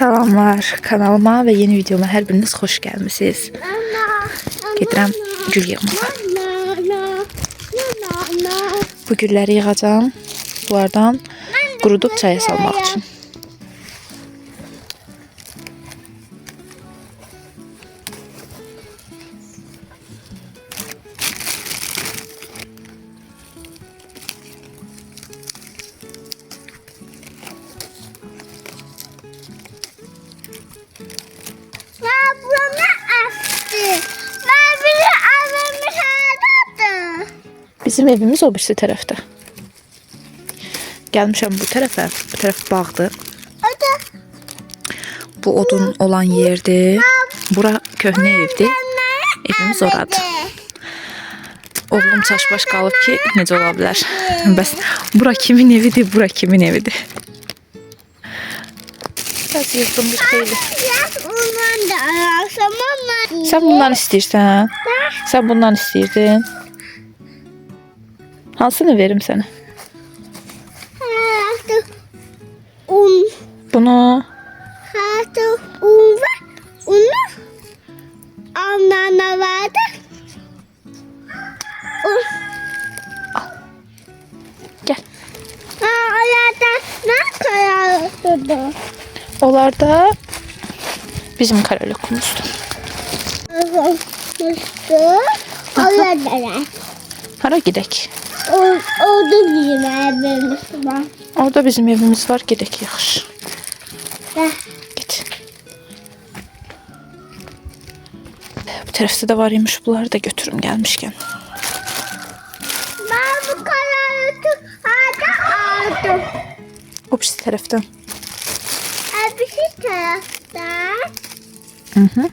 Salamlar kanalıma ve yeni videoma hər biriniz xoş gəlmisiniz. Gedirəm gül yığmağa. Bu gülləri yığacağım. Bunlardan qurudub çaya salmaq üçün. Bizim evimiz o birisi tərəfdə. Gəlmişəm bu tərəfə. Bu tərəf bağdır. Bu odun olan yerdir. Bura köhnə evdir. Evimiz oradır. Oğlum çaşbaş qalıb ki, necə ola bilər? Bəs bura kimin evidir, bura kimin evidir? Bəs yığdım bir xeyli. Sən bundan istəyirsən? Sən bundan istəyirdin? Hansını verim sənə? Un. Bunu. Un var. Unu. Anneanne verdi. Un. Gel. Orada ne kadar? Onlar da bizim karalıkumuzdur. Orada. Hara gidək? Orada bizim evimiz var. Orada bizim evimiz var. Gidək yaxşı. Git. Bu tərəfdə də var imiş. Bunları da götürüm gəlmişkən. Ben bu kararı aldım. O birisi tərəfdən. Bir şey taraftan. Hı.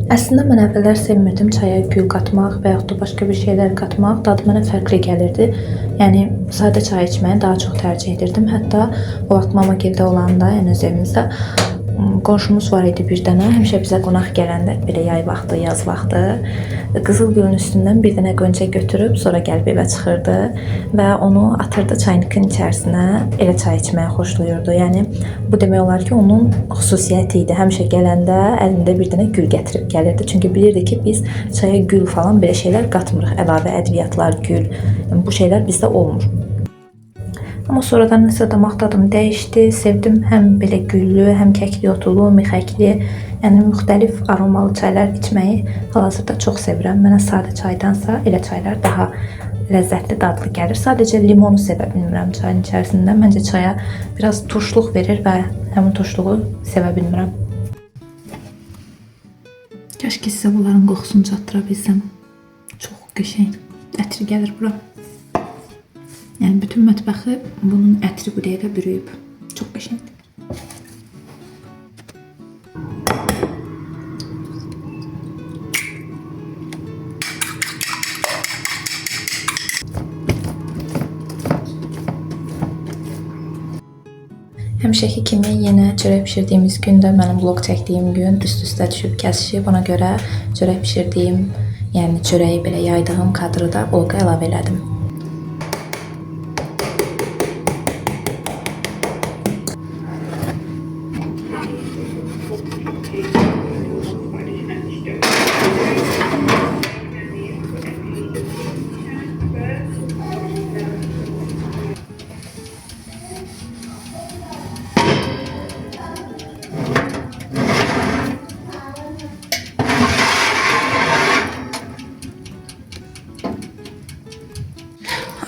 Əslində mən əvvəllər sevmirdim çaya gül qatmaq və yaxud da başqa bir şeylər qatmaq. Dadı mənə fərqli gəlirdi. Yəni sadə çay içməyi daha çox tərcih edirdim. Hətta o vaxt mama gildə olanda, yəni öz evimizdə qonşumuz var idi bir dənə. Həmişə bizə qonaq gələndə belə yay vaxtı, yaz vaxtı qızıl gülün üstündən bir dənə qönçə götürüb sonra gəlib evə çıxırdı və onu atırdı çaynikin içərisinə. Elə çay içməyi xoşlayırdı. Yəni bu demək olar ki, onun xüsusiyyəti idi. Həmişə gələndə əlində bir dənə gül gətirib gəlirdi. Çünki bilirdi ki, biz çaya gül falan belə şeylər qatmırıq. Əlavə ədviyyatlar, gül. Yəni bu şeylər bizdə olmur. Amma sonradan nəsə damaq tadım dəyişdi. Sevdim həm belə güllü, həm kəkli otulu, mixəkli, yəni müxtəlif aromalı çaylar içməyi hal-hazırda çox sevirəm. Mənə sadə çaydansa elə çaylar daha ləzzətli, dadlı gəlir. Sadəcə limonu sevə bilmirəm çayın içərisində. Məncə çaya biraz turşluq verir və həmin turşluğu sevə bilmirəm. Kəşke sizə bunların qoxusunu çatdıra bilsəm. Çox qəşəng ətri gəlir bura. Yəni bütün mətbəxi bunun ətri bu dəqiqə bürüyüb. Çox qəşəngdir. Həmişəki kimi yenə çörək pişirdiyimiz gün də mənim vlog çəkdiyim gün üst-üstə düşüb kəsişib. Ona görə çörək pişirdiyim, yəni çörəyi belə yaydığım kadrı da vloga əlavə elədim.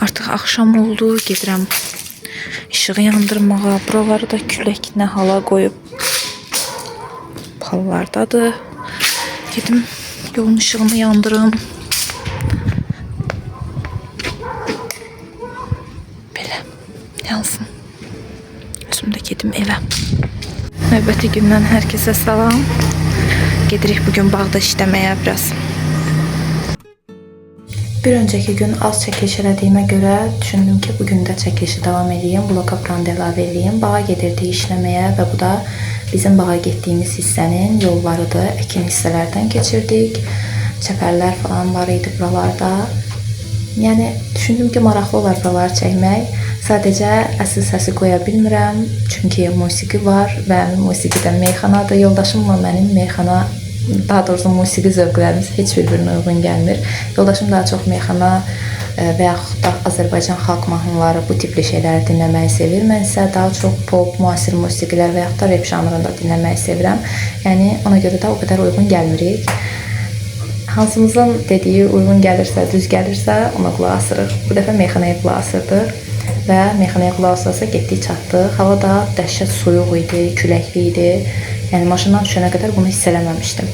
Artıq axşam oldu, gedirəm işığı yandırmağa. Buraları da külək nə hala qoyub. Pallardadır. Gedim yolun işığını yandırım. Belə yansın. Özüm də gedim evə. Növbəti gündən hər kəsə salam. Gedirik bugün bağda işləməyə biraz. Bir önceki gün az çəkiliş elədiyimə görə düşündüm ki, bugün də çəkilişi davam edeyim, bloka brand əlavə edeyim. Bağa gedirdik işləməyə və bu da bizim bağa getdiyimiz hissənin yollarıdır. Əkin hissələrdən keçirdik. Çəpərlər falan var idi buralarda. Yəni düşündüm ki, maraqlı olar buraları çəkmək. Sadəcə əsl səsi qoya bilmirəm, çünki musiqi var və musiqidə meyxanadır. Yoldaşımla mənim meyxana, daha doğrusu musiqi zövqlərimiz heç bir-birinə uyğun gəlmir. Yoldaşım daha çox meyxana və yaxud da Azərbaycan xalq mahnıları, bu tipli şeyləri dinləməyi sevir. Mən isə daha çox pop, müasir musiqilər və yaxud da rap janrında dinləməyi sevirəm. Yəni ona görə də o qədər uyğun gəlmirik. Hansımızın dediyi uyğun gəlirsə, düz gəlirsə ona qulaq asırıq. Bu dəfə meyxanaya qulaq asırdıq və meyxanaya qulaq asarsa getdik çatdıq. Hava da dəhşət soyuq idi, küləkli idi. Yəni maşından düşənə qədər bunu hiss eləməmişdim.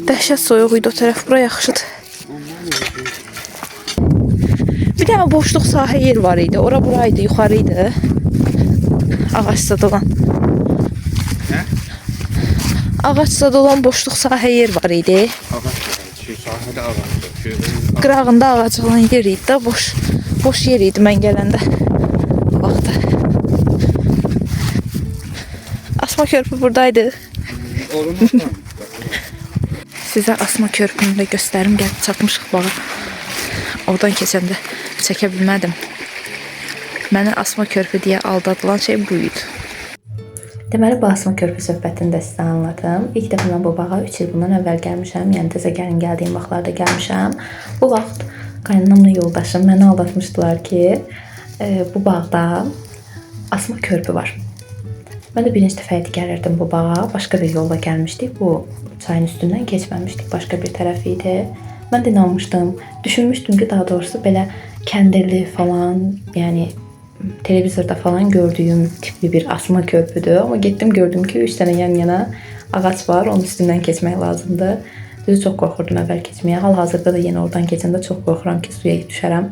Dəhşət soyuq idi o tərəf, bura yaxşıdır. Bir dənə boşluq sahə yer var idi. Ora buraydı, yuxarı idi. Ağaçsız olan. Ağaçsız olan boşluq sahə yer var idi. Qırağında ağac olan yer idi də, boş yer idi mən gələndə. O vaxtda. Asma körpü buradaydı. Sizə Asma körpünü də göstərim, gəlib çatmışıq bağa. Oradan keçəndə çəkə bilmədim. Məni Asma körpü deyə aldadılan şey bu idi. Deməli, bu Asma körpü söhbətini də sizə anladım. İlk dəfə mən bu bağa 3 il bundan əvvəl gəlmişəm. Yəni təzə gəlin gəldiyim vaxtlarda gəlmişəm. Bu vaxt qaynanamla yoldaşım məni aldatmışdılar ki, bu bağda Asma körpü var. Mən də birinci dəfə idi gəlirdim bu bağa. Başqa bir yolla gəlmişdik. Bu çayın üstündən keçməmişdik. Başqa bir tərəf idi. Mən də inanmışdım. Düşünmüşdüm ki, daha doğrusu belə kəndirli falan, yəni televizorda falan gördüyüm tipli bir asma körpüdür. Ama getdim gördüm ki 3 tane yan yana ağaç var. Onun üstündən keçmək lazımdır. Düzü çox qorxurdum əvvəl keçməyə. Hal-hazırda da yenə oradan keçəndə çox qorxuram ki suya düşərəm.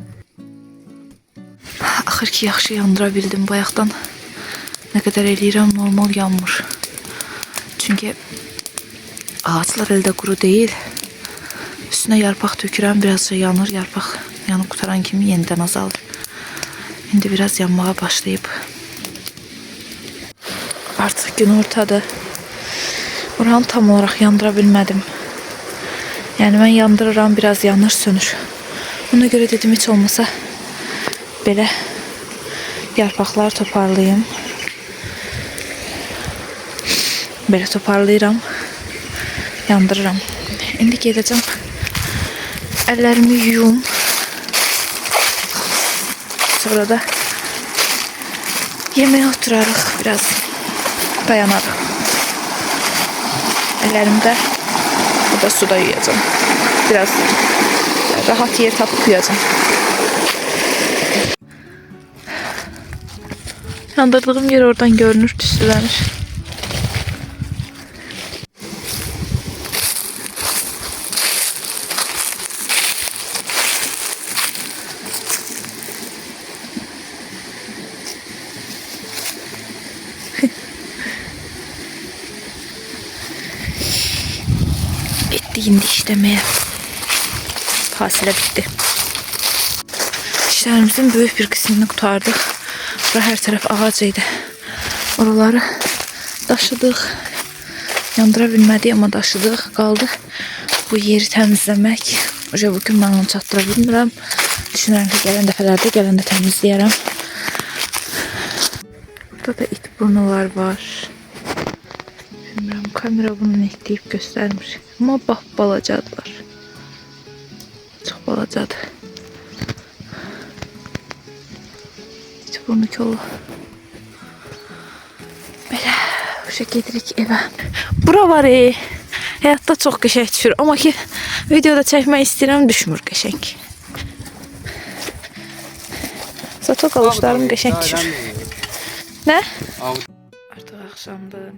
Axır ki yaxşı yandıra bildim bayaqdan. Nə qədər eləyirəm normal yanmır. Çünki ağaçlar əldə quru deyil. Üstünə yarpaq tökürəm, birazca yanır. Yarpaq yanıb qutaran kimi yenidən azalır. İndi biraz yanmağa başlayıb. Artıq gün ortadır. Oranı tam olaraq yandıra bilmədim. Yəni mən yandırıram, biraz yanır, sönür. Ona görə dedim heç olmasa belə yarpaqları toparlayayım. Belə toparlayıram, yandırıram. İndi gedəcəm, əllərimi yuyum. Sonra da yemeğe oturarıq, biraz dayanarıq. Ellerimdə burada suda yuyacağım. Biraz rahat yer tapıb yuyacağım. Yandırdığım yer oradan görünür, tüstülənir. İndi işlemeye fasilə bitti. İşlərimizin böyük bir qismini qurtardıq. Bura hər tərəf ağac idi. Oraları daşıdıq. Yandıra bilmədik, amma daşıdıq. Qaldı bu yeri təmizləmək. Bugün mən onu çatdıra bilmirəm. Düşünürəm ki, gələn dəfələrdə gələndə təmizləyərəm. Burada da it burnular var. Bilmirəm, kamera bunu netləyib göstərmir. Amma bax, balacadılar. Çox balacadır. İt burnu kolu. Belə, uşaq gedirik evə. Bura var, həyatda çox qəşəng düşür. Amma ki, videoda çəkmək istəyirəm, düşmür qəşəng. Zato qavuşlarım qəşəng düşür. Nə? Artıq axşamdır.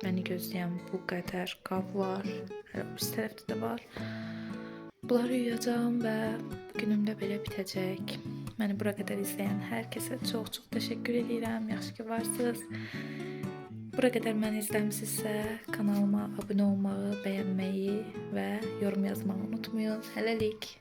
Məni gözləyən bu qədər qab var. Hələ üst tərəfdə də var. Bunları yuyacağım və günüm də belə bitəcək. Məni bura qədər izləyən hər kəsə çox təşəkkür edirəm. Yaxşı ki varsınız. Bura qədər məni izləmisinizsə, kanalıma abunə olmağı, bəyənməyi və yorum yazmağı unutmayın. Hələlik.